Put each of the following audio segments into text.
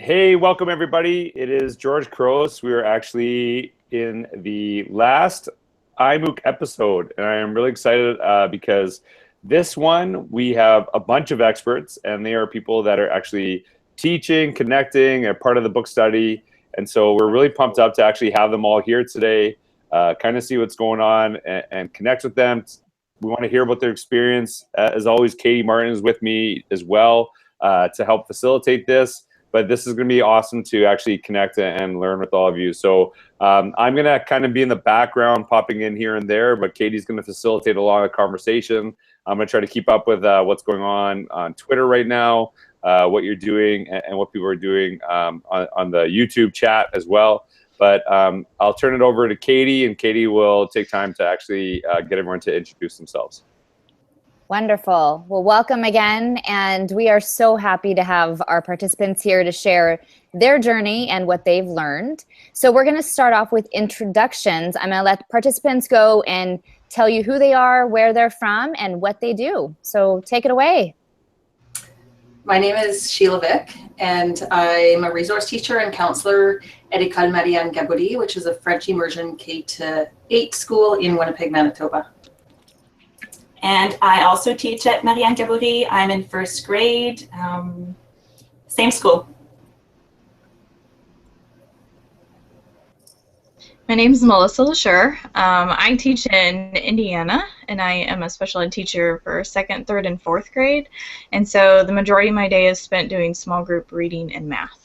Hey, welcome everybody. It is George Couros. We are actually in the last iMOOC episode, and I am really excited because this one we have a bunch of experts, and they are people that are actually teaching, connecting, and part of the book study. And so we're really pumped up to actually have them all here today, kind of see what's going on and connect with them. We want to hear about their experience. As always, Katie Martin is with me as well to help facilitate this. But this is going to be awesome to actually connect and learn with all of you. So I'm going to kind of be in the background, popping in here and there, but Katie's going to facilitate a lot of conversation. I'm going to try to keep up with what's going on Twitter right now, what you're doing, and what people are doing on the YouTube chat as well. But I'll turn it over to Katie, and Katie will take time to actually get everyone to introduce themselves. Wonderful. Well, welcome again. And we are so happy to have our participants here to share their journey and what they've learned. So we're going to start off with introductions. I'm going to let participants go and tell you who they are, where they're from, and what they do. So take it away. My name is Sheila Vick, and I'm a resource teacher and counselor at École Marianne Gabory, which is a French immersion K-8 school in Winnipeg, Manitoba. And I also teach at Marianne Gabory. I'm in first grade, same school. My name is Melissa LaSure. I teach in Indiana, and I am a special ed teacher for second, third, and fourth grade. And so the majority of my day is spent doing small group reading and math.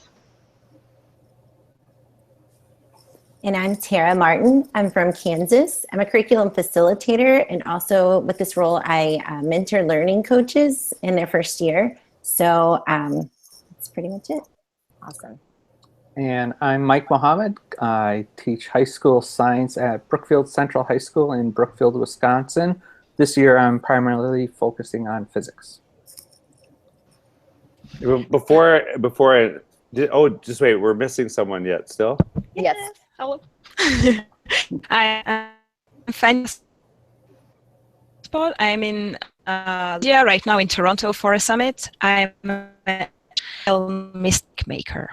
And I'm Tara Martin. I'm from Kansas. I'm a curriculum facilitator, and also with this role, I mentor learning coaches in their first year. So that's pretty much it. Awesome. And I'm Mike Mohammed. I teach high school science at Brookfield Central High School in Brookfield, Wisconsin. This year, I'm primarily focusing on physics. Just wait, we're missing someone yet still? Yes. Hello. I'm Fanny Spot. I'm in right now in Toronto for a summit. I'm a mistake maker.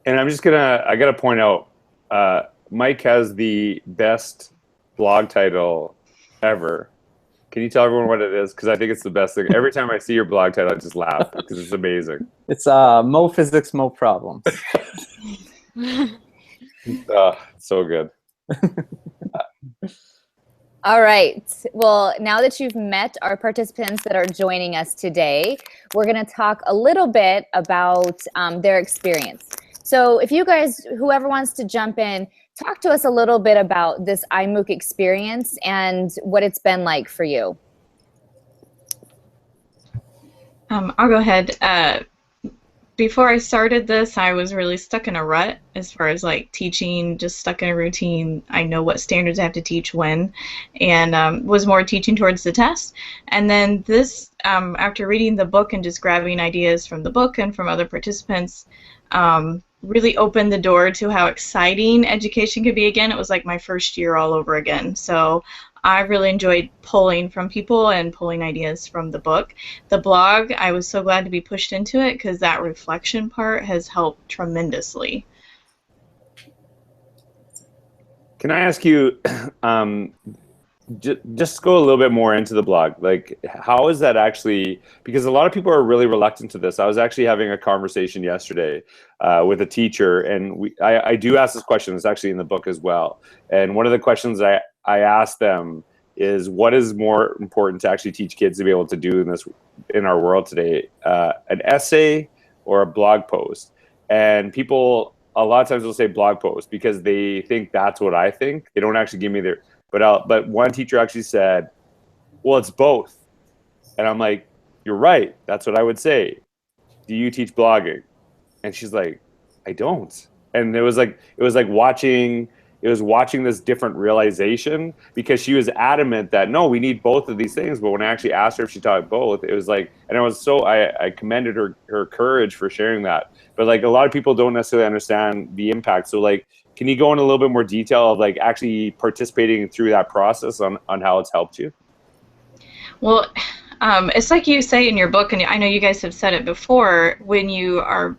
And I got to point out, Mike has the best blog title ever. Can you tell everyone what it is? Because I think it's the best thing. Every time I see your blog title, I just laugh because it's amazing. It's Mo Physics, Mo Problems. So good. All right. Well, now that you've met our participants that are joining us today, we're going to talk a little bit about their experience. So if you guys, whoever wants to jump in, talk to us a little bit about this iMOOC experience and what it's been like for you. I'll go ahead. Before I started this, I was really stuck in a rut as far as like teaching, just stuck in a routine. I know what standards I have to teach when, and was more teaching towards the test. And then this, after reading the book and just grabbing ideas from the book and from other participants, really opened the door to how exciting education could be again. It was like my first year all over again. So I really enjoyed pulling from people and pulling ideas from the book. The blog, I was so glad to be pushed into it because that reflection part has helped tremendously. Can I ask you, just go a little bit more into the blog? Like, how is that actually, because a lot of people are really reluctant to this. I was actually having a conversation yesterday with a teacher, and I do ask this question. It's actually in the book as well. And one of the questions I asked them is, what is more important to actually teach kids to be able to do in our world today, an essay or a blog post? And people a lot of times will say blog post because they think that's what I think. They don't actually give me their, but one teacher actually said, well, it's both. And I'm like, you're right. That's what I would say. Do you teach blogging? And she's like, I don't. And it was like watching this different realization, because she was adamant that no, we need both of these things. But when I actually asked her if she taught both, it was like, and I commended her courage for sharing that. But like, a lot of people don't necessarily understand the impact. So like, can you go into a little bit more detail of like actually participating through that process on how it's helped you? Well, It's like you say in your book, and I know you guys have said it before, when you are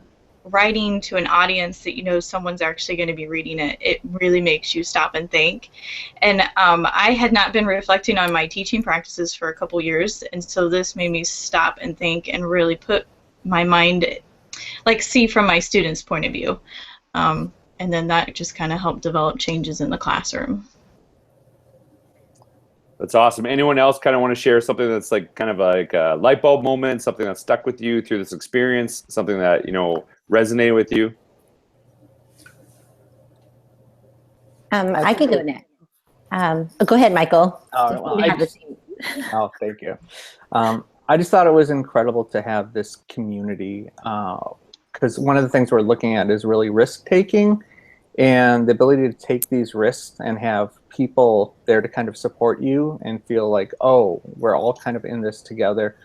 writing to an audience that you know someone's actually going to be reading it, it really makes you stop and think. And I had not been reflecting on my teaching practices for a couple years, and so this made me stop and think and really put my mind, like, see from my students' point of view. And then that just kind of helped develop changes in the classroom. That's awesome. Anyone else kind of want to share something that's like kind of like a light bulb moment, something that stuck with you through this experience, something that, you know, resonated with you? I can go next. Go ahead, Michael. Oh, thank you. I just thought it was incredible to have this community, because one of the things we're looking at is really risk-taking, and the ability to take these risks and have people there to kind of support you and feel like, oh, we're all kind of in this together.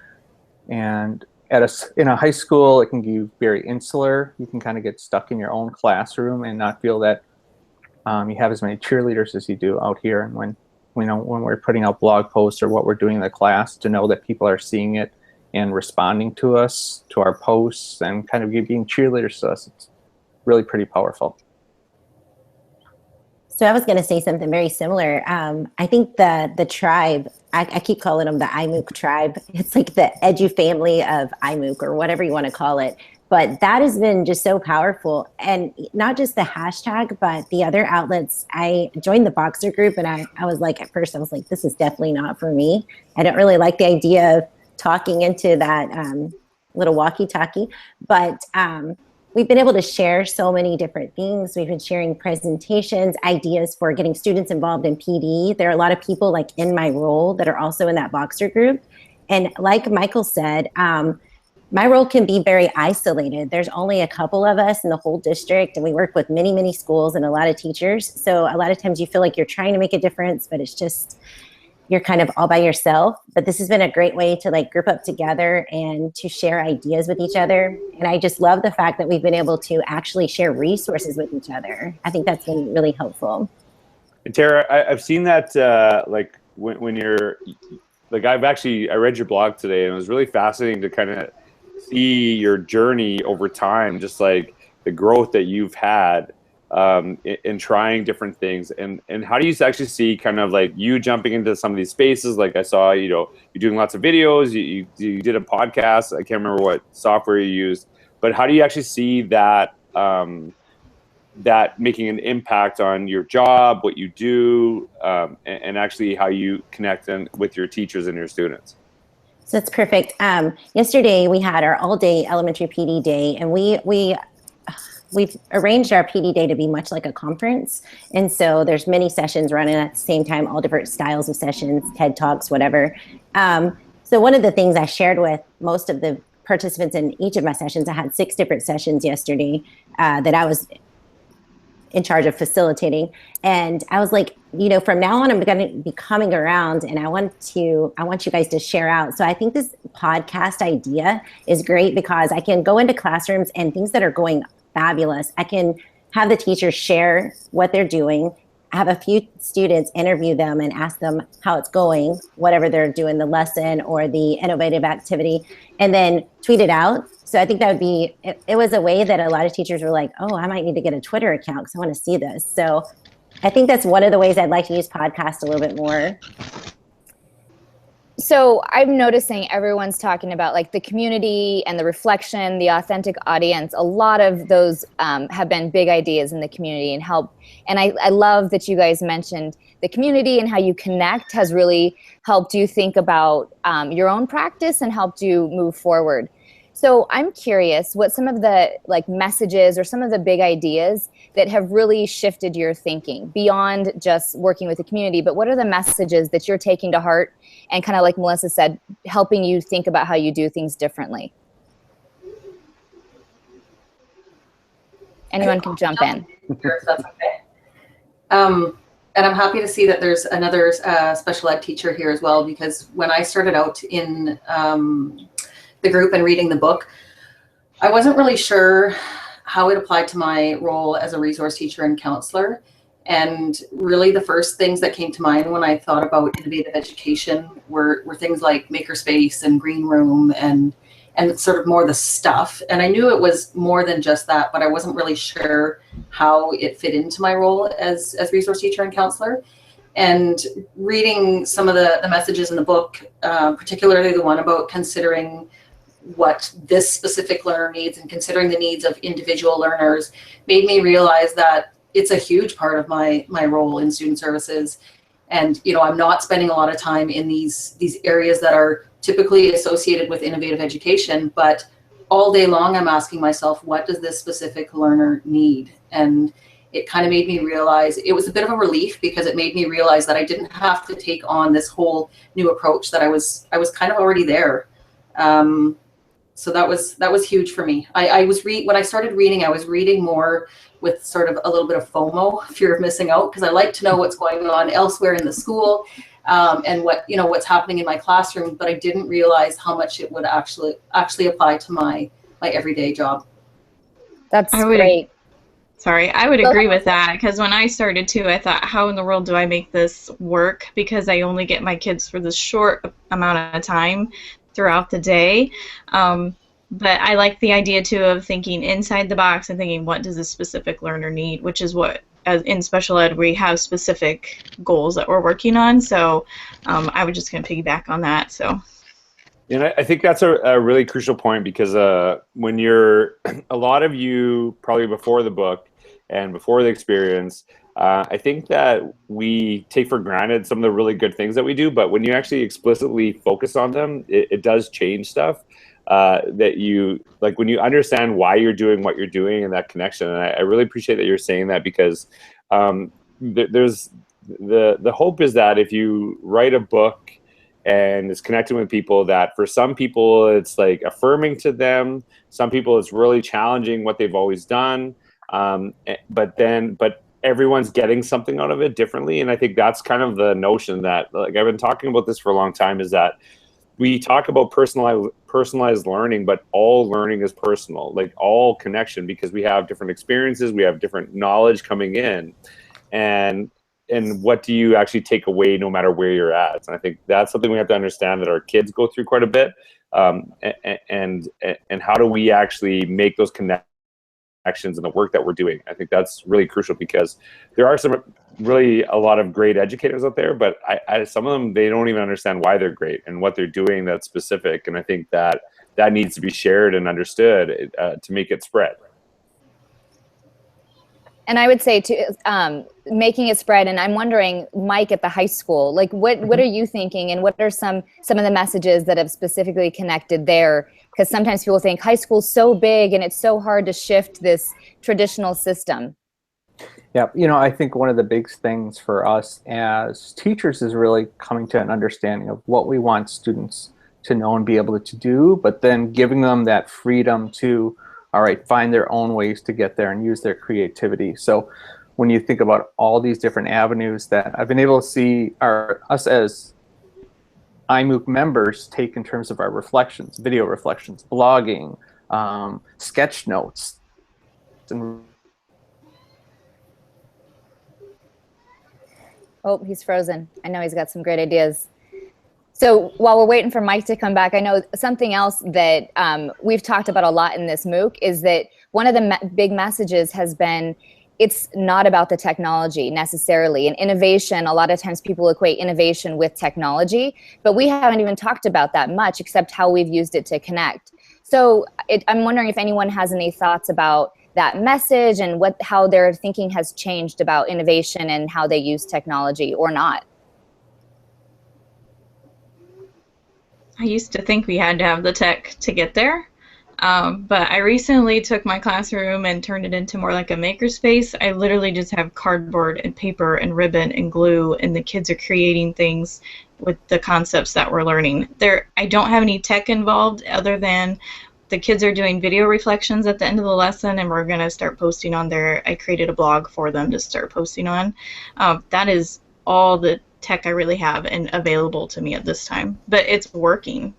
And in a high school, it can be very insular. You can kind of get stuck in your own classroom and not feel that you have as many cheerleaders as you do out here. And when we're putting out blog posts or what we're doing in the class, to know that people are seeing it and responding to us, to our posts, and kind of being cheerleaders to us, it's really pretty powerful. So I was going to say something very similar. I think the tribe, I keep calling them the iMOOC tribe. It's like the edu family of iMOOC, or whatever you want to call it. But that has been just so powerful. And not just the hashtag, but the other outlets. I joined the Boxer group, and I was like, at first I was like, this is definitely not for me. I don't really like the idea of talking into that little walkie-talkie. But we've been able to share so many different things. We've been sharing presentations, ideas for getting students involved in PD. There are a lot of people like in my role that are also in that Boxer group. And like Michael said, my role can be very isolated. There's only a couple of us in the whole district, and we work with many, many schools and a lot of teachers. So a lot of times you feel like you're trying to make a difference, but it's just, you're kind of all by yourself. But this has been a great way to like group up together and to share ideas with each other. And I just love the fact that we've been able to actually share resources with each other. I think that's been really helpful. And Tara, I've seen that like when you're, like I read your blog today, and it was really fascinating to kind of see your journey over time, just like the growth that you've had in trying different things. And how do you actually see kind of like you jumping into some of these spaces? Like I saw, you know, you're doing lots of videos, you did a podcast. I can't remember what software you used, but how do you actually see that that making an impact on your job, what you do, and actually how you connect with your teachers and your students? So that's perfect. Yesterday we had our all-day elementary PD day, and we've arranged our PD day to be much like a conference. And so there's many sessions running at the same time, all different styles of sessions, TED Talks, whatever. So one of the things I shared with most of the participants in each of my sessions, I had 6 different sessions yesterday that I was in charge of facilitating. And I was like, you know, from now on, I'm going to be coming around, and I want you guys to share out. So I think this podcast idea is great because I can go into classrooms and things that are going fabulous. I can have the teachers share what they're doing, have a few students interview them and ask them how it's going, whatever they're doing, the lesson or the innovative activity, and then tweet it out. So I think that would be, it was a way that a lot of teachers were like, oh, I might need to get a Twitter account because I want to see this. So I think that's one of the ways I'd like to use podcasts a little bit more. So I'm noticing everyone's talking about like the community and the reflection, the authentic audience. A lot of those have been big ideas in the community and help. And I love that you guys mentioned the community and how you connect has really helped you think about your own practice and helped you move forward. So I'm curious what some of the like messages or some of the big ideas that have really shifted your thinking beyond just working with the community, but what are the messages that you're taking to heart and kind of like Melissa said, helping you think about how you do things differently? Anyone can jump in. Sure, if that's okay. And I'm happy to see that there's another special ed teacher here as well, because when I started out in the group and reading the book, I wasn't really sure how it applied to my role as a resource teacher and counselor. And really the first things that came to mind when I thought about innovative education were things like makerspace and green room and sort of more the stuff. And I knew it was more than just that, but I wasn't really sure how it fit into my role as resource teacher and counselor. And reading some of the messages in the book, particularly the one about considering what this specific learner needs and considering the needs of individual learners, made me realize that it's a huge part of my role in student services. And, you know, I'm not spending a lot of time in these areas that are typically associated with innovative education, but all day long I'm asking myself, what does this specific learner need? And it kind of made me realize, it was a bit of a relief because it made me realize that I didn't have to take on this whole new approach, that I was kind of already there. So that was huge for me. When I started reading, I was reading more with sort of a little bit of FOMO, fear of missing out, because I like to know what's going on elsewhere in the school, and what's happening in my classroom, but I didn't realize how much it would actually apply to my everyday job. That's great. Sorry, I would agree with that, because when I started too, I thought, how in the world do I make this work? Because I only get my kids for this short amount of time throughout the day. But I like the idea too of thinking inside the box and thinking, what does this specific learner need? Which is what, as in special ed, we have specific goals that we're working on. So I was just going to piggyback on that. So. And I think that's a really crucial point, because when you're, a lot of you probably before the book and before the experience, I think that we take for granted some of the really good things that we do, but when you actually explicitly focus on them, it does change stuff. That you, like when you understand why you're doing what you're doing and that connection. And I really appreciate that you're saying that, because there's the hope is that if you write a book and it's connecting with people, that for some people it's like affirming to them, some people it's really challenging what they've always done, but everyone's getting something out of it differently. And I think that's kind of the notion that, like, I've been talking about this for a long time, is that we talk about personalized learning, but all learning is personal, like all connection, because we have different experiences, we have different knowledge coming in, and what do you actually take away no matter where you're at? And I think that's something we have to understand, that our kids go through quite a bit, and how do we actually make those connections in the work that we're doing? I think that's really crucial, because there are a lot of great educators out there, but some of them, they don't even understand why they're great and what they're doing that's specific. And I think that needs to be shared and understood to make it spread. And I would say to making it spread, and I'm wondering, Mike, at the high school, like what are you thinking, and what are some of the messages that have specifically connected there? Because sometimes people think high school's so big and it's so hard to shift this traditional system. Yeah, I think one of the big things for us as teachers is really coming to an understanding of what we want students to know and be able to do, but then giving them that freedom to, all right, find their own ways to get there and use their creativity. So when you think about all these different avenues that I've been able to see us as iMOOC members take in terms of our reflections, video reflections, blogging, sketch notes. Oh, he's frozen. I know he's got some great ideas. So while we're waiting for Mike to come back, I know something else that we've talked about a lot in this MOOC is that one of the big messages has been, it's not about the technology necessarily. And innovation, a lot of times people equate innovation with technology, but we haven't even talked about that much, except how we've used it to connect. So I'm wondering if anyone has any thoughts about that message and how their thinking has changed about innovation and how they use technology or not. I used to think we had to have the tech to get there, but I recently took my classroom and turned it into more like a makerspace. I literally just have cardboard and paper and ribbon and glue, and the kids are creating things with the concepts that we're learning. I don't have any tech involved other than the kids are doing video reflections at the end of the lesson, and we're going to start posting on there. I created a blog for them to start posting on. That is all the tech I really have and available to me at this time, but it's working.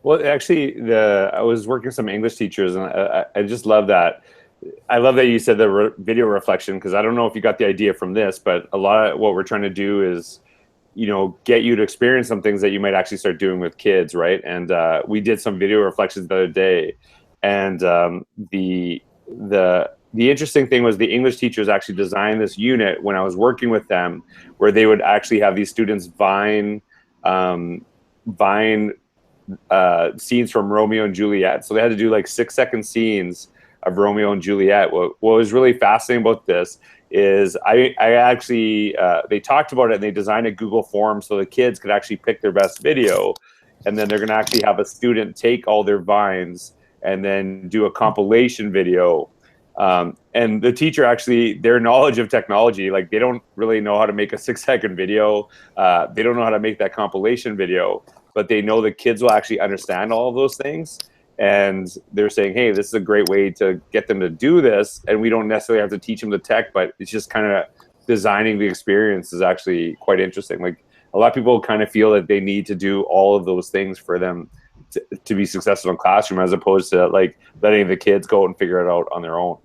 Well, actually, I was working with some English teachers, and I just love that I love that you said the video reflection, because I don't know if you got the idea from this, but a lot of what we're trying to do is, get you to experience some things that you might actually start doing with kids, right? And we did some video reflections the other day, and the interesting thing was the English teachers actually designed this unit when I was working with them, where they would actually have these students vine scenes from Romeo and Juliet. So they had to do like 6-second scenes of Romeo and Juliet. What was really fascinating about this is I actually, they talked about it and they designed a Google form so the kids could actually pick their best video. And then they're going to actually have a student take all their vines and then do a compilation video. And the teacher actually, their knowledge of technology, like they don't really know how to make a 6-second video. They don't know how to make that compilation video, but they know the kids will actually understand all of those things. And they're saying, hey, this is a great way to get them to do this. And we don't necessarily have to teach them the tech, but it's just kind of designing the experience is actually quite interesting. Like a lot of people kind of feel that they need to do all of those things for them to be successful in classroom, as opposed to like letting the kids go and figure it out on their own.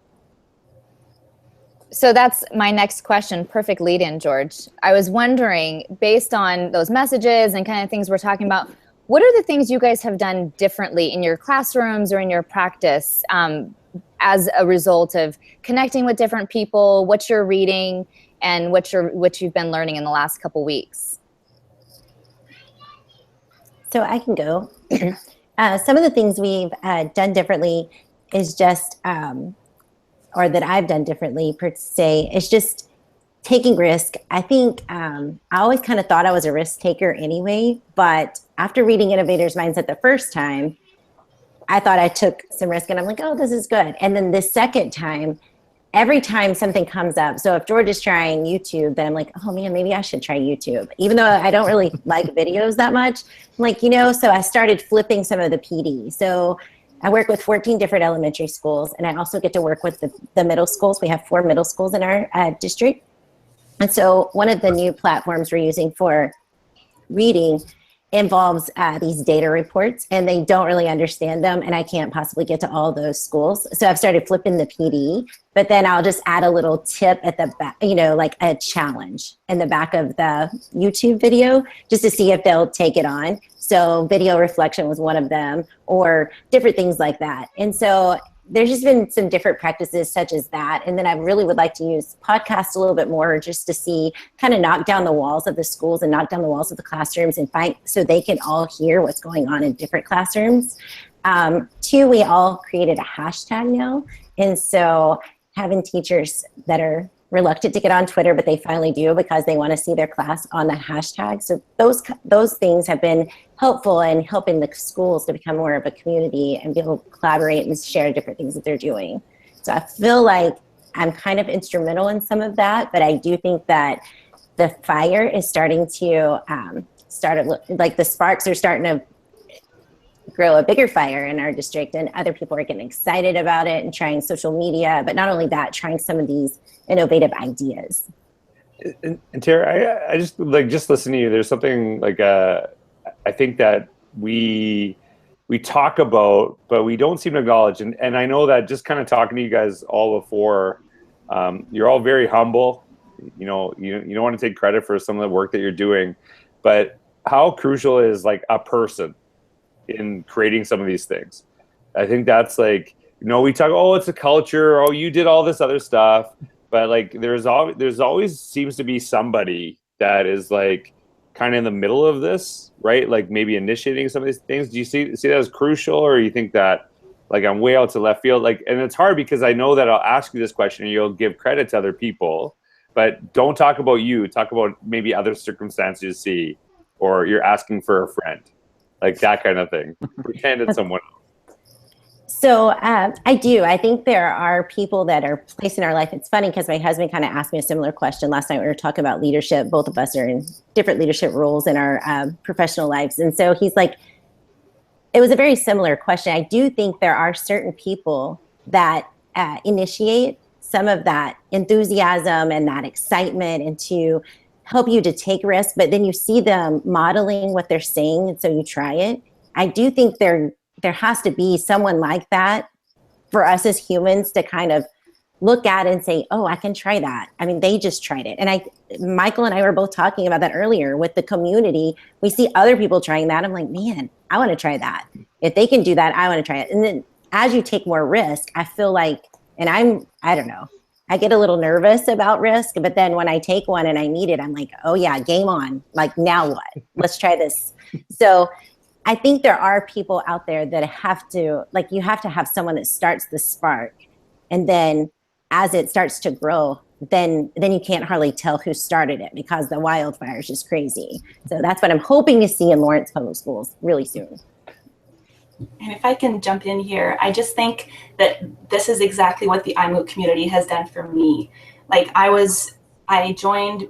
So that's my next question. Perfect lead in, George. I was wondering, based on those messages and kind of things we're talking about, what are the things you guys have done differently in your classrooms or in your practice as a result of connecting with different people, what you're reading, and what you've been learning in the last couple weeks? So I can go. Some of the things we've done differently is just, or that I've done differently per se, is just taking risk. I think I always kind of thought I was a risk taker anyway, but after reading Innovator's Mindset the first time, I thought I took some risk and I'm like, oh, this is good. And then the second time, every time something comes up, so if George is trying YouTube, then I'm like, oh man, maybe I should try YouTube. Even though I don't really like videos that much, I'm like, so I started flipping some of the PD. So I work with 14 different elementary schools, and I also get to work with the middle schools. We have 4 middle schools in our district. And so one of the new platforms we're using for reading involves these data reports, and they don't really understand them, and I can't possibly get to all those schools. So I've started flipping the PD, but then I'll just add a little tip at the back, like a challenge in the back of the YouTube video, just to see if they'll take it on. So video reflection was one of them, or different things like that. And so there's just been some different practices such as that. And then I really would like to use podcasts a little bit more, just to see, kind of knock down the walls of the schools and knock down the walls of the classrooms and find, so they can all hear what's going on in different classrooms. 2, we all created a hashtag now. And so having teachers that are reluctant to get on Twitter, but they finally do because they want to see their class on the hashtag. So those things have been helpful in helping the schools to become more of a community and be able to collaborate and share different things that they're doing. So I feel like I'm kind of instrumental in some of that, but I do think that the fire is starting to like the sparks are starting to grow a bigger fire in our district, and other people are getting excited about it and trying social media, but not only that, trying some of these innovative ideas. And Tara, I just listening to you, there's something like I think that we talk about, but we don't seem to acknowledge. And I know that just kind of talking to you guys all before, you're all very humble. You don't want to take credit for some of the work that you're doing, but how crucial is like a person in creating some of these things? I think that's like, we talk, oh, it's a culture, oh, you did all this other stuff, but like there's always seems to be somebody that is like kind of in the middle of this, right? Like maybe initiating some of these things. Do you see that as crucial, or you think that like I'm way out to left field? Like, and it's hard because I know that I'll ask you this question and you'll give credit to other people, but don't talk about you. Talk about maybe other circumstances you see, or you're asking for a friend, like that kind of thing. Pretend it's someone else. So I do. I think there are people that are placed in our life. It's funny because my husband kind of asked me a similar question last night. We were talking about leadership. Both of us are in different leadership roles in our professional lives. And so he's like, it was a very similar question. I do think there are certain people that initiate some of that enthusiasm and that excitement, and to help you to take risks, but then you see them modeling what they're saying, and so you try it. I do think there has to be someone like that for us as humans to kind of look at and say, oh, I can try that. I mean, they just tried it. And Michael and I were both talking about that earlier with the community. We see other people trying that. I'm like, man, I want to try that. If they can do that, I want to try it. And then as you take more risk, I feel like, and I don't know, I get a little nervous about risk, but then when I take one and I need it, I'm like, oh yeah, game on. Like, now what? Let's try this. So I think there are people out there that have to, like, you have to have someone that starts the spark, and then as it starts to grow, then you can't hardly tell who started it, because the wildfire is just crazy. So that's what I'm hoping to see in Lawrence Public Schools really soon. And if I can jump in here, I just think that this is exactly what the iMOOC community has done for me. Like, I joined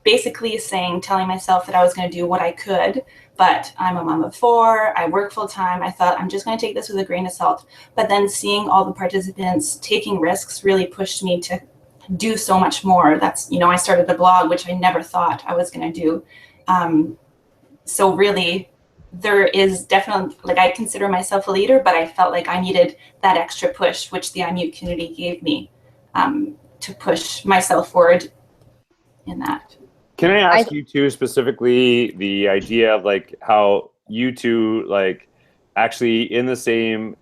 basically telling myself that I was going to do what I could, but I'm a mom of 4, I work full time. I thought, I'm just going to take this with a grain of salt. But then seeing all the participants taking risks really pushed me to do so much more. That's, I started the blog, which I never thought I was going to do. So really, there is definitely, like, I consider myself a leader, but I felt like I needed that extra push, which the iMOOC community gave me, to push myself forward in that. Can I ask you two specifically the idea of like how you two like actually in the same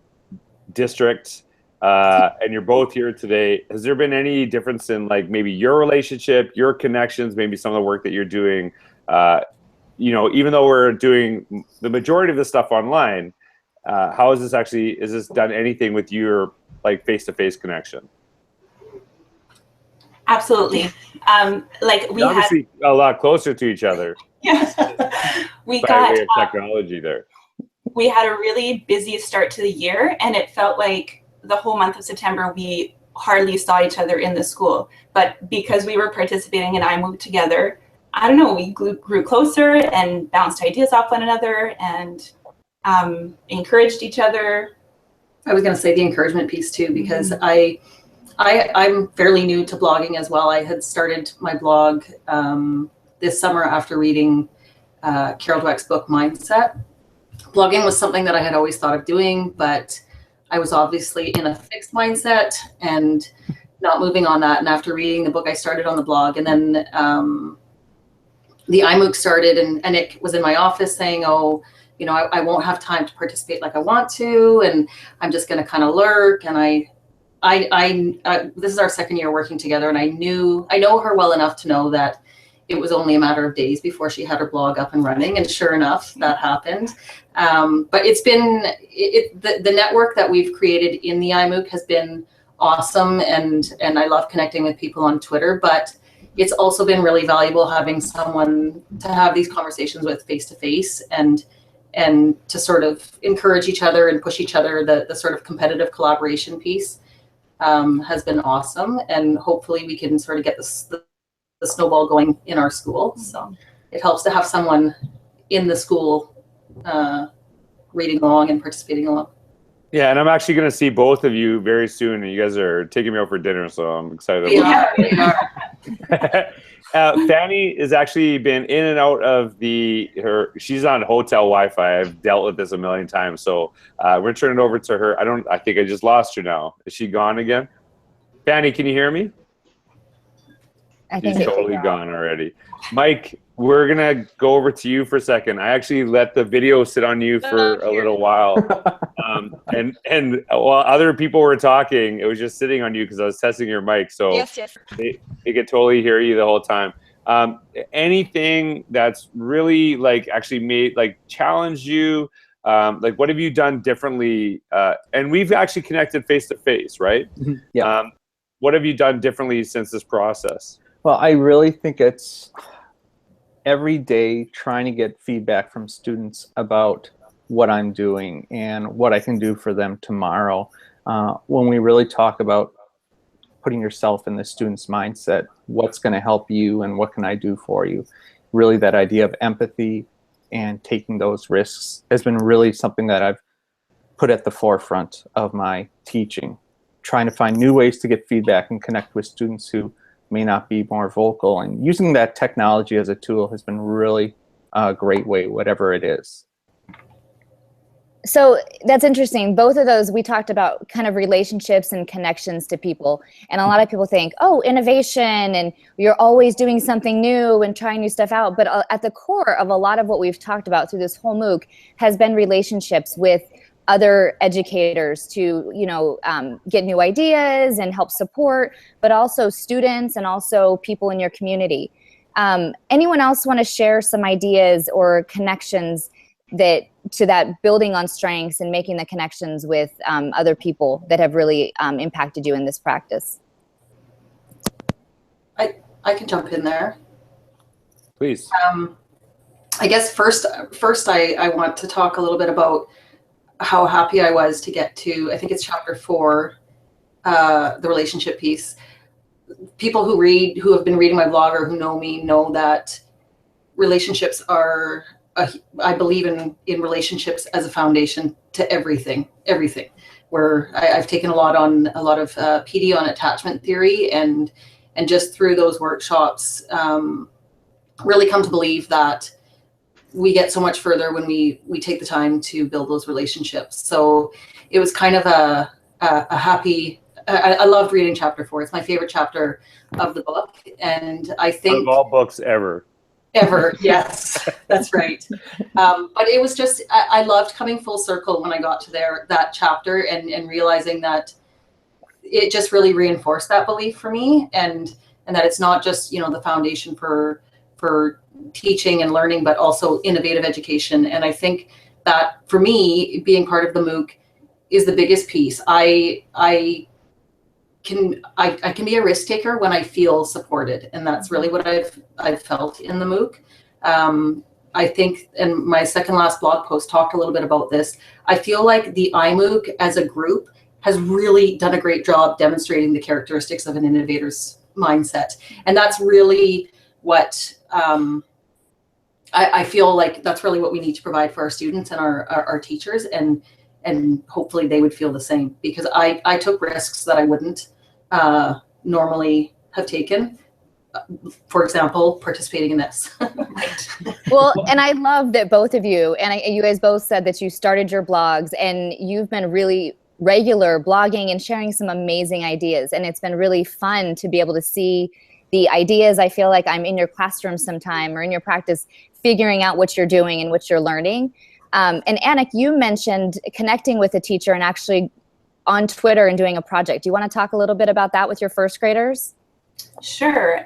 district and you're both here today, has there been any difference in like maybe your relationship, your connections, maybe some of the work that you're doing, even though we're doing the majority of the stuff online, how is this done anything with your like face-to-face connection? Absolutely. Like we obviously had a lot closer to each other. Yes. We by got way of technology there. We had a really busy start to the year, and it felt like the whole month of September we hardly saw each other in the school. But because we were participating in iMOOC together, I don't know, we grew closer and bounced ideas off one another and encouraged each other. I was going to say the encouragement piece too, because I'm fairly new to blogging as well. I had started my blog this summer after reading Carol Dweck's book, Mindset. Blogging was something that I had always thought of doing, but I was obviously in a fixed mindset and not moving on that. And after reading the book, I started on the blog, and then the iMOOC started, and Nick was in my office saying, oh, I won't have time to participate like I want to, and I'm just going to kind of lurk. And this is our second year working together, and I know her well enough to know that it was only a matter of days before she had her blog up and running, and sure enough, that happened. But it's been the network that we've created in the iMOOC has been awesome, and I love connecting with people on Twitter. But it's also been really valuable having someone to have these conversations with face to face, and to sort of encourage each other and push each other. The sort of competitive collaboration piece has been awesome, and hopefully we can sort of get the snowball going in our school. So it helps to have someone in the school reading along and participating along. Yeah, and I'm actually going to see both of you very soon, and you guys are taking me out for dinner, so I'm excited. We are. Fanny has actually been in and out of she's on hotel Wi-Fi. I've dealt with this a million times, so we're going to turn it over to her. I think I just lost her now. Is she gone again? Fanny, can you hear me? I think she's totally gone already. Mike, we're gonna go over to you for a second. I actually let the video sit on you for a little while, and while other people were talking, it was just sitting on you because I was testing your mic. So yes. They could totally hear you the whole time. Anything that's really like actually made challenged you? Like what have you done differently? And we've actually connected face to face, right? Yeah. What have you done differently since this process? Well, I really think it's every day trying to get feedback from students about what I'm doing and what I can do for them tomorrow. When we really talk about putting yourself in the student's mindset, what's going to help you and what can I do for you? Really that idea of empathy and taking those risks has been really something that I've put at the forefront of my teaching, trying to find new ways to get feedback and connect with students who may not be more vocal, and using that technology as a tool has been really a great way, whatever it is. So that's interesting. Both of those, we talked about kind of relationships and connections to people. And a lot of people think, oh, innovation, and you're always doing something new and trying new stuff out. But at the core of a lot of what we've talked about through this whole MOOC has been relationships with other educators to, get new ideas and help support, but also students and also people in your community. Anyone else want to share some ideas or connections that building on strengths and making the connections with other people that have really impacted you in this practice? I can jump in there. Please. I guess first I want to talk a little bit about how happy I was to get to, I think it's chapter 4, the relationship piece. People who have been reading my blog or who know me know that relationships are, I believe in relationships as a foundation to everything. Where I've taken a lot of PD on attachment theory, and just through those workshops, really come to believe that we get so much further when we take the time to build those relationships. So it was kind of a happy. I loved reading chapter 4. It's my favorite chapter of the book, and I think of all books ever. Ever, yes, that's right. But it was just, I loved coming full circle when I got to that chapter and realizing that it just really reinforced that belief for me, and that it's not just, the foundation for teaching and learning, but also innovative education. And I think that for me, being part of the MOOC is the biggest piece. I can be a risk taker when I feel supported, and that's really what I've felt in the MOOC. I think, and my second last blog post talked a little bit about this. I feel like the iMOOC as a group has really done a great job demonstrating the characteristics of an innovator's mindset, and that's really what I feel like that's really what we need to provide for our students and our teachers, and hopefully they would feel the same, because I took risks that I wouldn't normally have taken. For example, participating in this. Well, and I love that both of you, and you guys both said that you started your blogs and you've been really regular blogging and sharing some amazing ideas. And it's been really fun to be able to see the ideas. I feel like I'm in your classroom sometime or in your practice, figuring out what you're doing and what you're learning. And Anik, you mentioned connecting with a teacher and actually on Twitter and doing a project. Do you want to talk a little bit about that with your first graders? Sure.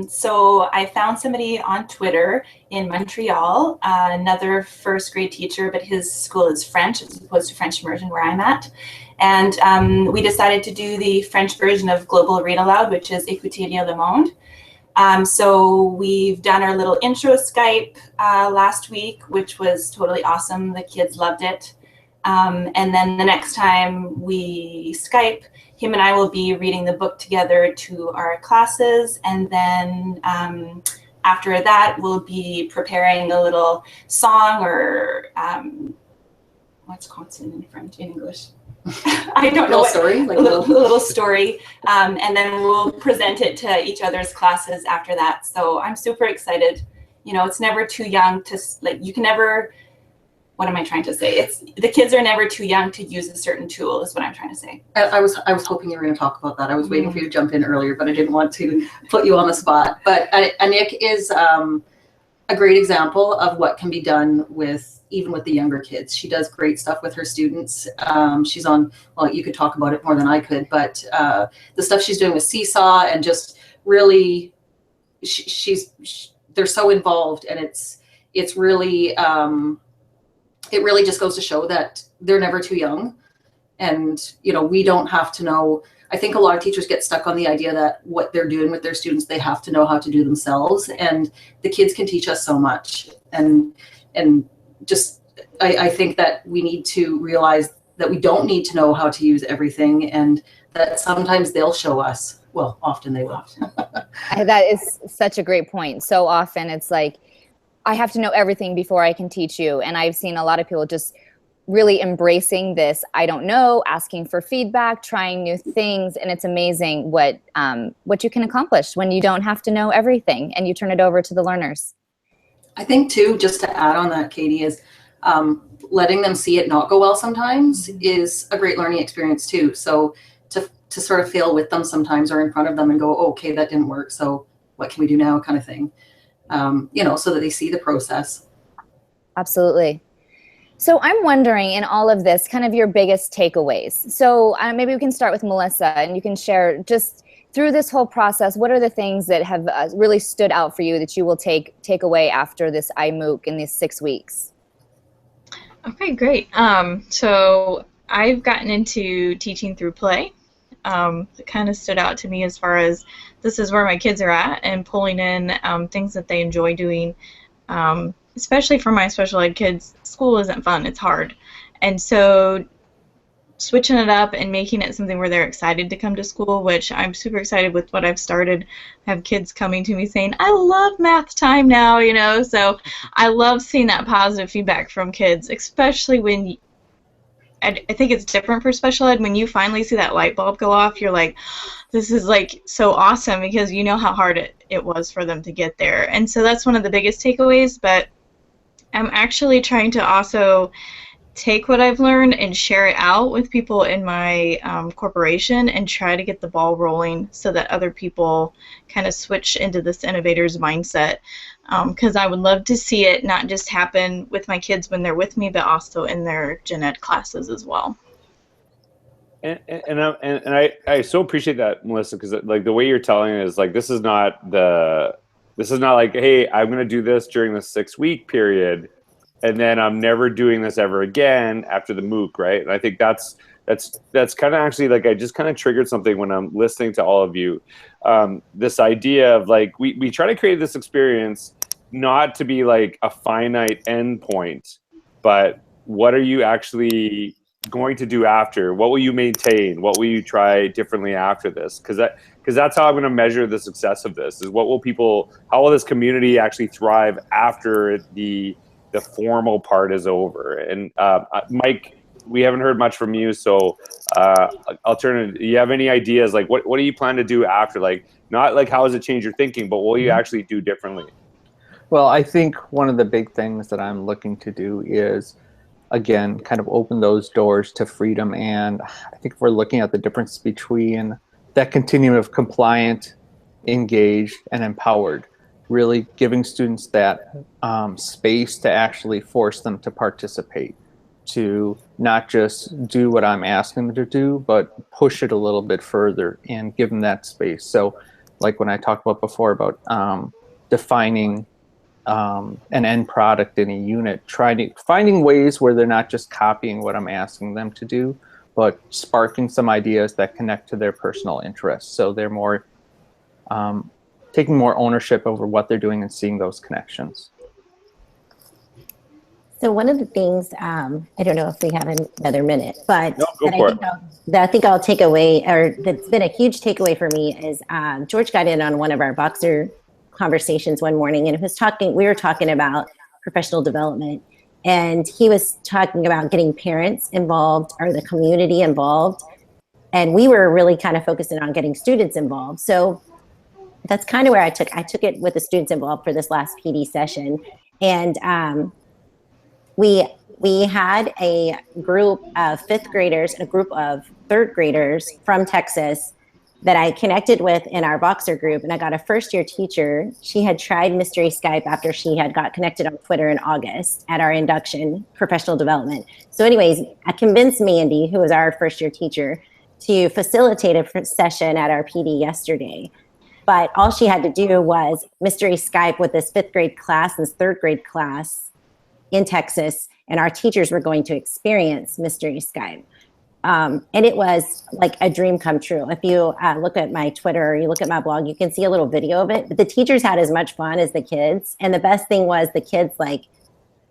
So I found somebody on Twitter in Montreal, another first grade teacher, but his school is French as opposed to French immersion where I'm at. And we decided to do the French version of Global Read Aloud, which is Écoutez Lire Le Monde. So we've done our little intro Skype last week, which was totally awesome. The kids loved it. And then the next time we Skype, him and I will be reading the book together to our classes. And then after that, we'll be preparing a little song or what's consonant in French, in English? I don't know. Story, like a little story. And then we'll present it to each other's classes after that. So I'm super excited. It's never too young to, you can never, what am I trying to say? The kids are never too young to use a certain tool is what I'm trying to say. I was hoping you were going to talk about that. I was waiting for you to jump in earlier, but I didn't want to put you on the spot. But Anik is a great example of what can be done even with the younger kids. She does great stuff with her students. She's on, well, you could talk about it more than I could, but the stuff she's doing with Seesaw and just really, they're so involved, and it's really, it really just goes to show that they're never too young. And, we don't have to know. I think a lot of teachers get stuck on the idea that what they're doing with their students, they have to know how to do themselves. And the kids can teach us so much. And just, I think that we need to realize that we don't need to know how to use everything, and that sometimes they'll show us. Well, often they will. That is such a great point. So often it's like, I have to know everything before I can teach you. And I've seen a lot of people just really embracing this, I don't know, asking for feedback, trying new things. And it's amazing what you can accomplish when you don't have to know everything and you turn it over to the learners. I think too, just to add on that, Katie, is letting them see it not go well sometimes is a great learning experience too. So to sort of fail with them sometimes or in front of them and go, oh, okay, that didn't work. So what can we do now, kind of thing, so that they see the process. Absolutely. So I'm wondering, in all of this, kind of your biggest takeaways. So maybe we can start with Melissa, and you can share just through this whole process, what are the things that have really stood out for you that you will take away after this iMOOC in these 6 weeks? Okay, great. So I've gotten into teaching through play. It kind of stood out to me as far as this is where my kids are at, and pulling in things that they enjoy doing. Especially for my special ed kids, school isn't fun, it's hard. And so switching it up and making it something where they're excited to come to school, which I'm super excited with what I've started. I have kids coming to me saying, I love math time now, so I love seeing that positive feedback from kids, especially when I think it's different for special ed. When you finally see that light bulb go off, you're like, this is like so awesome, because you know how hard it was for them to get there. And so that's one of the biggest takeaways, but I'm actually trying to also take what I've learned and share it out with people in my corporation and try to get the ball rolling so that other people kind of switch into this innovator's mindset. Because I would love to see it not just happen with my kids when they're with me, but also in their gen ed classes as well. And I so appreciate that, Melissa, because like the way you're telling it is like this is not like, hey, I'm going to do this during the 6-week period, and then I'm never doing this ever again after the MOOC, right? And I think that's kind of actually like I just kind of triggered something when I'm listening to all of you. This idea of like we try to create this experience not to be like a finite endpoint, but what are you actually going to do after? What will you maintain? What will you try differently after this? Because that's how I'm going to measure the success of this. Is how will this community actually thrive after the formal part is over? And Mike, we haven't heard much from you, so I'll turn it. Do you have any ideas? Like, what do you plan to do after? Like, not like how does it change your thinking, but what will you actually do differently? Well, I think one of the big things that I'm looking to do is, again, kind of open those doors to freedom. And I think if we're looking at the difference between that continuum of compliant, engaged, and empowered, really giving students that space to actually force them to participate, to not just do what I'm asking them to do, but push it a little bit further and give them that space. So like when I talked about before about defining an end product in a unit, finding ways where they're not just copying what I'm asking them to do, but sparking some ideas that connect to their personal interests. So they're more taking more ownership over what they're doing and seeing those connections. So one of the things, I don't know if we have another minute, but no, go for it. I think I'll take away, or that's been a huge takeaway for me, is George got in on one of our Boxer conversations one morning, and we were talking about professional development, and he was talking about getting parents involved or the community involved, and we were really kind of focusing on getting students involved. So that's kind of where I took it with the students involved for this last PD session. And we had a group of 5th graders and a group of 3rd graders from Texas that I connected with in our Boxer group. And I got a first-year teacher. She had tried Mystery Skype after she had got connected on Twitter in August at our induction professional development. So anyways, I convinced Mandy, who was our first-year teacher, to facilitate a session at our PD yesterday. But all she had to do was Mystery Skype with this 5th grade class, this 3rd grade class in Texas, and our teachers were going to experience Mystery Skype. And it was like a dream come true. If you look at my Twitter or you look at my blog, you can see a little video of it. But the teachers had as much fun as the kids. And the best thing was the kids, like,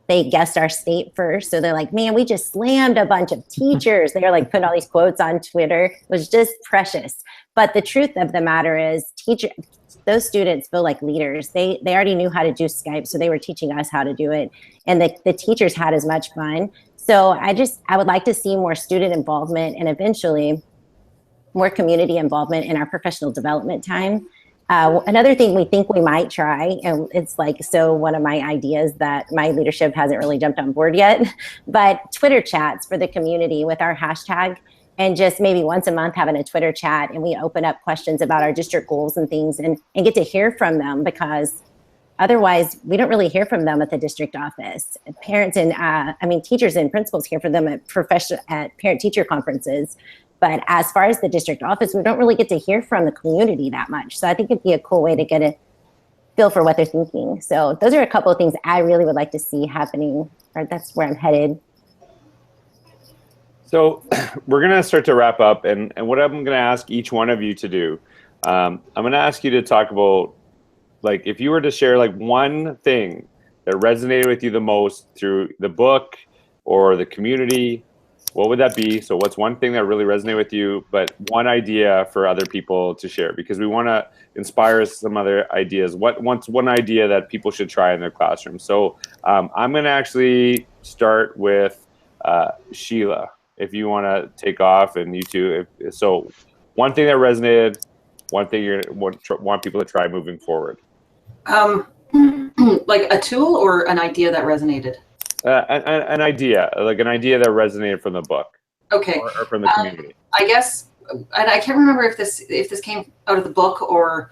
they guessed our state first. So they're like, man, we just slammed a bunch of teachers. They're like putting all these quotes on Twitter. It was just precious. But the truth of the matter is those students feel like leaders. They already knew how to do Skype, so they were teaching us how to do it. And the teachers had as much fun. So I would like to see more student involvement and eventually more community involvement in our professional development time. Another thing we think we might try, and it's like, so one of my ideas that my leadership hasn't really jumped on board yet, but Twitter chats for the community with our hashtag, and just maybe once a month having a Twitter chat, and we open up questions about our district goals and things, and get to hear from them, because otherwise we don't really hear from them at the district office. Parents and teachers and principals hear from them at parent-teacher conferences. But as far as the district office, we don't really get to hear from the community that much. So I think it'd be a cool way to get a feel for what they're thinking. So those are a couple of things I really would like to see happening, or that's where I'm headed. So we're going to start to wrap up. And what I'm going to ask each one of you to do, I'm going to ask you to talk about, like, if you were to share like one thing that resonated with you the most through the book or the community, what would that be? So what's one thing that really resonated with you, but one idea for other people to share? Because we want to inspire some other ideas. What's one idea that people should try in their classroom? So I'm going to actually start with Sheila, if you want to take off, and you two. So one thing that resonated, one thing you want people to try moving forward. Like a tool or an idea that resonated? An idea, like an idea that resonated from the book. Okay. Or from the community. I guess, and I can't remember if this came out of the book or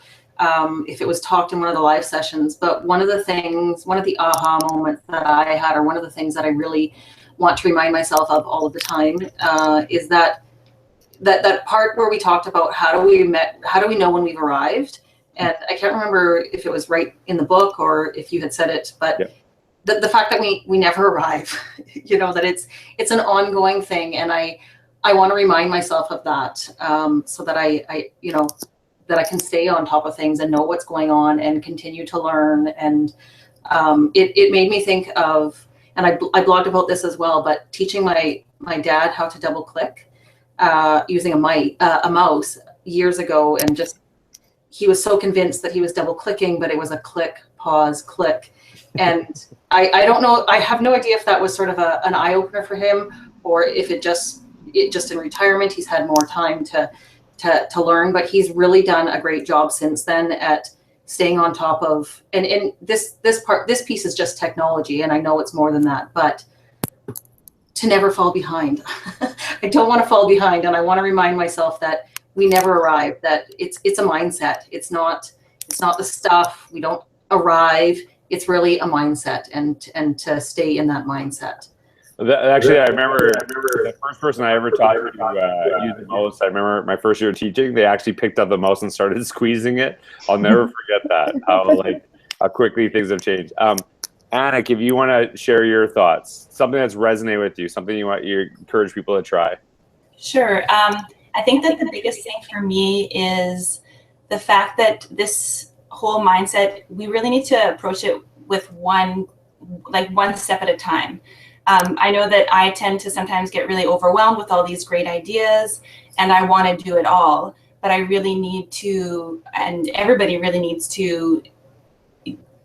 if it was talked in one of the live sessions, but one of the aha moments that I had, or one of the things that I really want to remind myself of all of the time, is that part where we talked about how do we know when we've arrived. And I can't remember if it was right in the book or if you had said it, but yeah. The fact that we never arrive, that it's an ongoing thing, and I want to remind myself of that, so that I that I can stay on top of things and know what's going on and continue to learn. And it made me think of, and I blogged about this as well, but teaching my dad how to double click using a mouse years ago, and just he was so convinced that he was double clicking, but it was a click, pause, click. And I don't know, I have no idea if that was sort of an eye opener for him, or if it just in retirement, he's had more time to learn, but he's really done a great job since then at staying on top of, and this piece is just technology, and I know it's more than that, but to never fall behind. I don't want to fall behind, and I want to remind myself that we never arrive, that it's a mindset. It's not the stuff, we don't arrive. It's really a mindset, and to stay in that mindset. Actually, I remember the first person I ever taught to use the mouse. I remember my first year of teaching, they actually picked up the mouse and started squeezing it. I'll never forget that, how quickly things have changed. Anik, if you want to share your thoughts, something that's resonated with you, something you encourage people to try. Sure. I think that the biggest thing for me is the fact that this whole mindset, we really need to approach it with one step at a time. I know that I tend to sometimes get really overwhelmed with all these great ideas, and I want to do it all, but I really need to, and everybody really needs to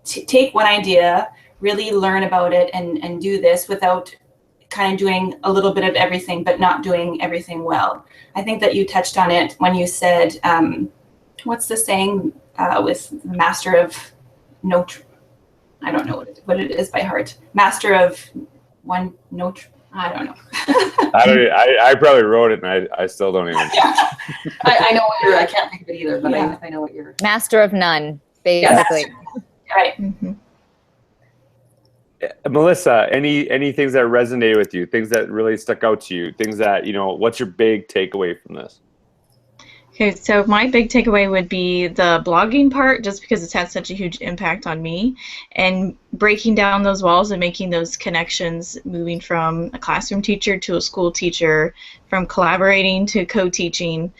take one idea, really learn about it, and do this without kind of doing a little bit of everything, but not doing everything well. I think that you touched on it when you said, what's the saying, with master of no, I don't know what it is by heart. Master of one, no, I don't know. I probably wrote it, and I still don't even. I know what I can't think of it either, but yeah. I know what you're. Master of none, basically. Yes. Right. Mm-hmm. Melissa, any things that resonated with you, things that really stuck out to you, things that, what's your big takeaway from this? Okay, so my big takeaway would be the blogging part, just because it's had such a huge impact on me, and breaking down those walls and making those connections, moving from a classroom teacher to a school teacher, from collaborating to co-teaching,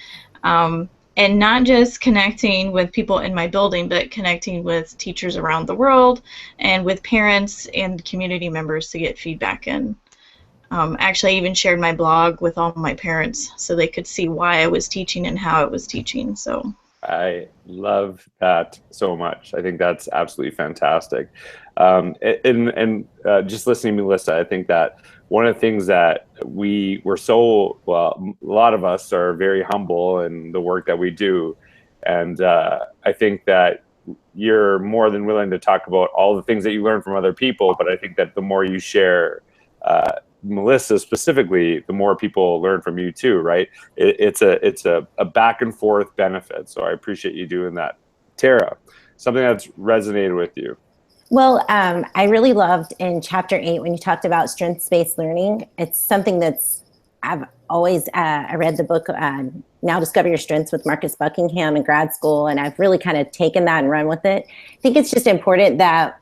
and not just connecting with people in my building, but connecting with teachers around the world and with parents and community members to get feedback in. Actually, I even shared my blog with all my parents so they could see why I was teaching and how I was teaching. So I love that so much. I think that's absolutely fantastic. And just listening to Melissa, I think that one of the things that a lot of us are very humble in the work that we do. And I think that you're more than willing to talk about all the things that you learn from other people, but I think that the more you share, Melissa specifically, the more people learn from you too, right? It's a back and forth benefit. So I appreciate you doing that. Tara, something that's resonated with you. Well, I really loved in chapter 8 when you talked about strengths-based learning. It's something I've always, I read the book, Now Discover Your Strengths with Marcus Buckingham in grad school, and I've really kind of taken that and run with it. I think it's just important that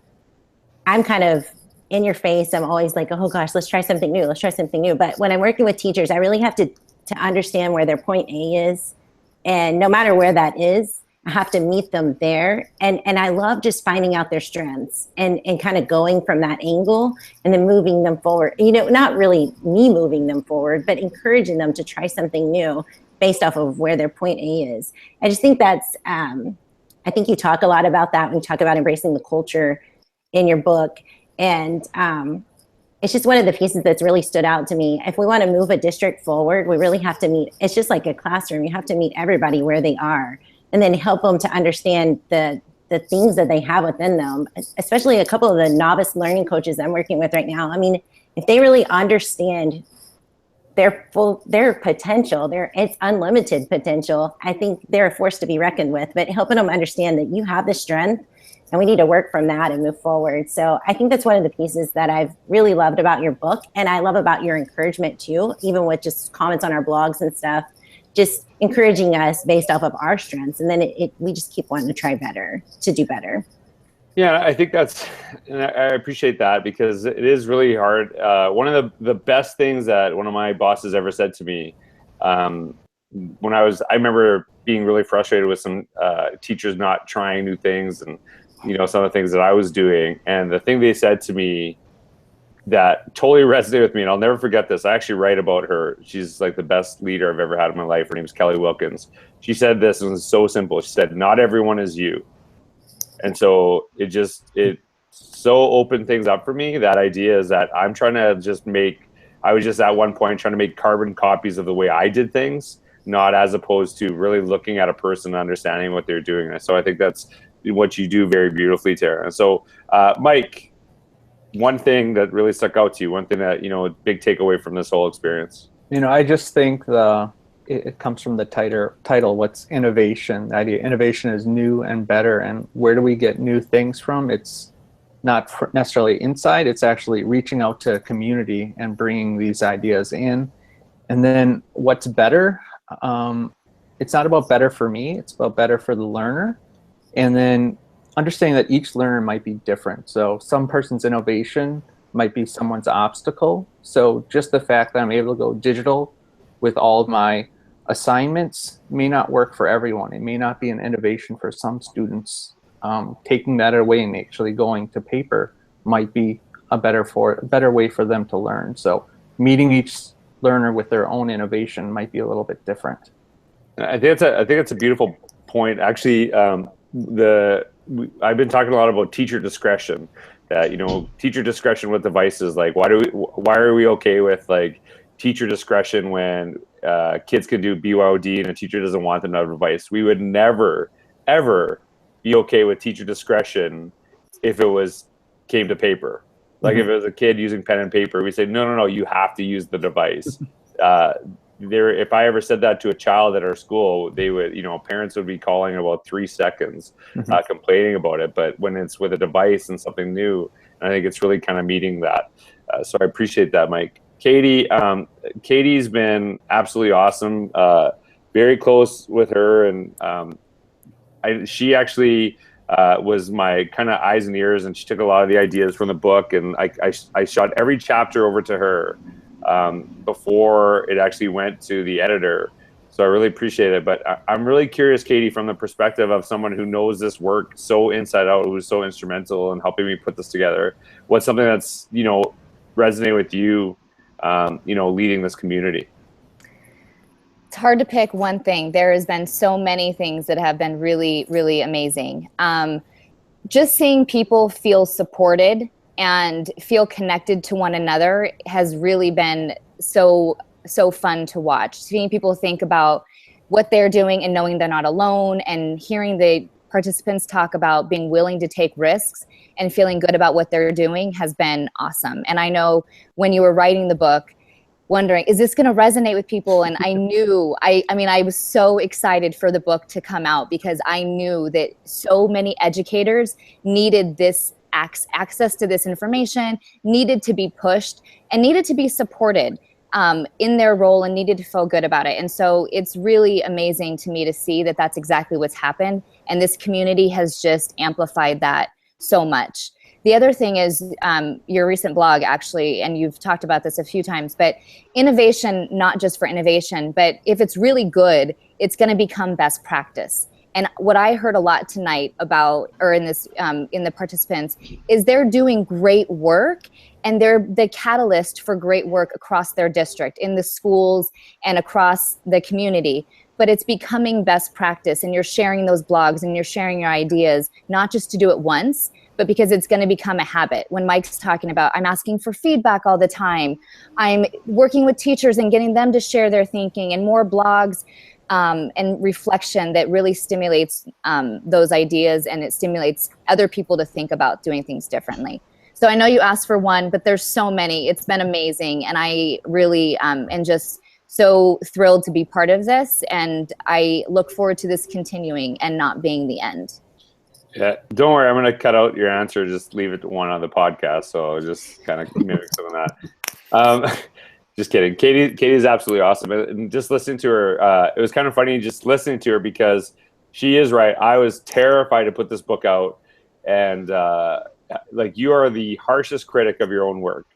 I'm kind of in your face. I'm always like, oh gosh, let's try something new. Let's try something new. But when I'm working with teachers, I really have to understand where their point A is. And no matter where that is, I have to meet them there. And I love just finding out their strengths and kind of going from that angle and then moving them forward. You know, not really me moving them forward, but encouraging them to try something new based off of where their point A is. I just think that's, I think you talk a lot about that when you talk about embracing the culture in your book. And it's just one of the pieces that's really stood out to me. If we want to move a district forward, we really have to meet, it's just like a classroom. You have to meet everybody where they are and then help them to understand the things that they have within them, especially a couple of the novice learning coaches I'm working with right now. I mean, if they really understand their potential, it's unlimited potential, I think they're a force to be reckoned with, but helping them understand that you have the strength and we need to work from that and move forward. So I think that's one of the pieces that I've really loved about your book. And I love about your encouragement too, even with just comments on our blogs and stuff, just encouraging us based off of our strengths. And then we just keep wanting to try better, to do better. Yeah, I think and I appreciate that because it is really hard. One of the best things that one of my bosses ever said to me, when I remember being really frustrated with some teachers not trying new things and, you know, some of the things that I was doing. And the thing they said to me that totally resonated with me, and I'll never forget this. I actually write about her. She's like the best leader I've ever had in my life. Her name is Kelly Wilkins. She said this, and it was so simple. She said, not everyone is you. And so it so opened things up for me. That idea is that I'm trying to I was just at one point trying to make carbon copies of the way I did things, not as opposed to really looking at a person and understanding what they're doing. And so I think that's what you do very beautifully, Tara. And so, Mike, one thing that really stuck out to you, one thing that, you know, a big takeaway from this whole experience. You know, I just think it comes from the title, what's innovation? The idea innovation is new and better. And where do we get new things from? It's not necessarily inside, it's actually reaching out to community and bringing these ideas in. And then what's better? It's not about better for me, it's about better for the learner. And then understanding that each learner might be different. So some person's innovation might be someone's obstacle. So just the fact that I'm able to go digital with all of my assignments may not work for everyone. It may not be an innovation for some students. Taking that away and actually going to paper might be a better way for them to learn. So meeting each learner with their own innovation might be a little bit different. I think it's a beautiful point. Actually, I've been talking a lot about teacher discretion. That, you know, teacher discretion with devices. Like, why are we okay with like teacher discretion when kids can do BYOD and a teacher doesn't want them to have a device? We would never, ever be okay with teacher discretion if it came to paper. Like if it was a kid using pen and paper, we say, no, you have to use the device. If I ever said that to a child at our school, they would, you know, parents would be calling in about 3 seconds, complaining about it. But when it's with a device and something new, I think it's really kind of meeting that. So I appreciate that, Mike. Katie, Katie's been absolutely awesome. Very close with her, and she actually was my kind of eyes and ears, and she took a lot of the ideas from the book, and I shot every chapter over to her before it actually went to the editor. So I really appreciate it. But I'm really curious, Katie, from the perspective of someone who knows this work so inside out, who's so instrumental in helping me put this together, what's something that's, you know, resonated with you, you know, leading this community? It's hard to pick one thing. There has been so many things that have been really, really amazing. Just seeing people feel supported and feel connected to one another has really been so fun to watch. Seeing people think about what they're doing and knowing they're not alone, and hearing the participants talk about being willing to take risks and feeling good about what they're doing has been awesome. And I know when you were writing the book, wondering, is this going to resonate with people? And I knew, I mean, I was so excited for the book to come out because I knew that so many educators needed this access to this information, needed to be pushed, and needed to be supported in their role, and needed to feel good about it. And so it's really amazing to me to see that that's exactly what's happened. And this community has just amplified that so much. The other thing is your recent blog, actually, and you've talked about this a few times, but innovation, not just for innovation, but if it's really good, it's going to become best practice. And what I heard a lot tonight about, or in this, in the participants, is they're doing great work, and they're the catalyst for great work across their district, in the schools and across the community. But it's becoming best practice, and you're sharing those blogs and you're sharing your ideas, not just to do it once, but because it's going to become a habit. When Mike's talking about, I'm asking for feedback all the time, I'm working with teachers and getting them to share their thinking, and more blogs and reflection that really stimulates those ideas, and it stimulates other people to think about doing things differently. So I know you asked for one, but there's so many. It's been amazing, and I really am just so thrilled to be part of this, and I look forward to this continuing and not being the end. Yeah, don't worry. I'm going to cut out your answer. Just leave it to one on the podcast. So I'll just kind of mimic some of that. Just kidding. Katie's absolutely awesome. And just listening to her, it was kind of funny just listening to her, because she is right. I was terrified to put this book out. And like, you are the harshest critic of your own work.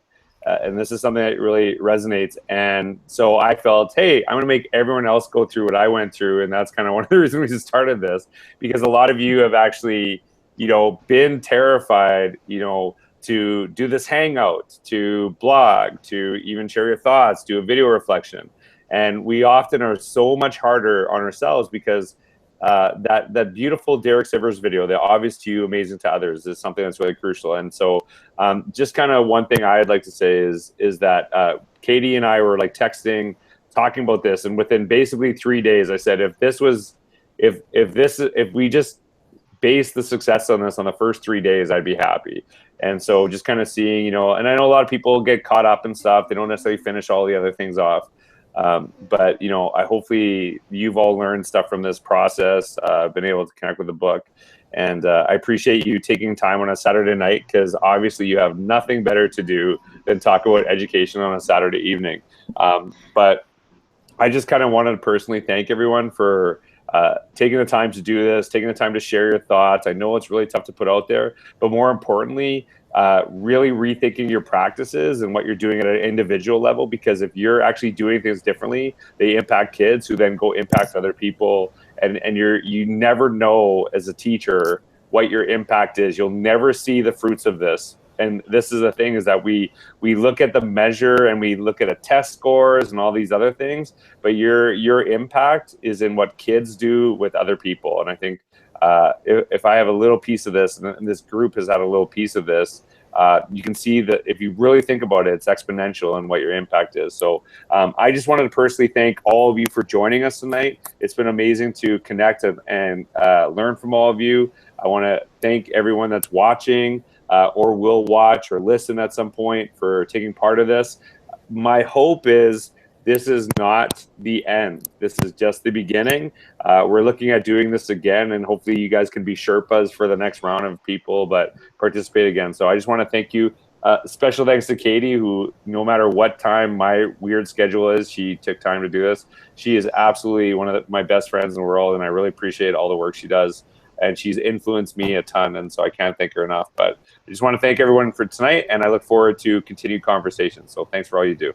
And this is something that really resonates. And so I felt, hey, I'm going to make everyone else go through what I went through. And that's kind of one of the reasons we started this, because a lot of you have actually, you know, been terrified, you know, to do this hangout, to blog, to even share your thoughts, do a video reflection. And we often are so much harder on ourselves, because that beautiful Derek Sivers video, the obvious to you, amazing to others, is something that's really crucial. And so just kind of one thing I'd like to say is that Katie and I were like texting, talking about this, and within basically 3 days, I said, if we just base the success on this on the first 3 days, I'd be happy. And so just kind of seeing, you know, and I know a lot of people get caught up in stuff. They don't necessarily finish all the other things off. But, you know, hopefully you've all learned stuff from this process, been able to connect with the book. And I appreciate you taking time on a Saturday night, because obviously you have nothing better to do than talk about education on a Saturday evening. But I just kind of wanted to personally thank everyone for taking the time to do this, taking the time to share your thoughts. I know it's really tough to put out there, but more importantly, really rethinking your practices and what you're doing at an individual level, because if you're actually doing things differently, they impact kids, who then go impact other people. And you never know as a teacher what your impact is. You'll never see the fruits of this. And this is the thing, is that we look at the measure and we look at test scores and all these other things, but your impact is in what kids do with other people. And I think if I have a little piece of this, and this group has had a little piece of this, you can see that if you really think about it, it's exponential in what your impact is. So I just wanted to personally thank all of you for joining us tonight. It's been amazing to connect and learn from all of you. I want to thank everyone that's watching or will watch or listen at some point for taking part of this. My hope is this is not the end. This is just the beginning. We're looking at doing this again, and hopefully you guys can be Sherpas for the next round of people, but participate again. So I just want to thank you. Special thanks to Katie, who, no matter what time my weird schedule is, she took time to do this. She is absolutely one of my best friends in the world, and I really appreciate all the work she does. And she's influenced me a ton, and so I can't thank her enough. But I just want to thank everyone for tonight, and I look forward to continued conversations. So thanks for all you do.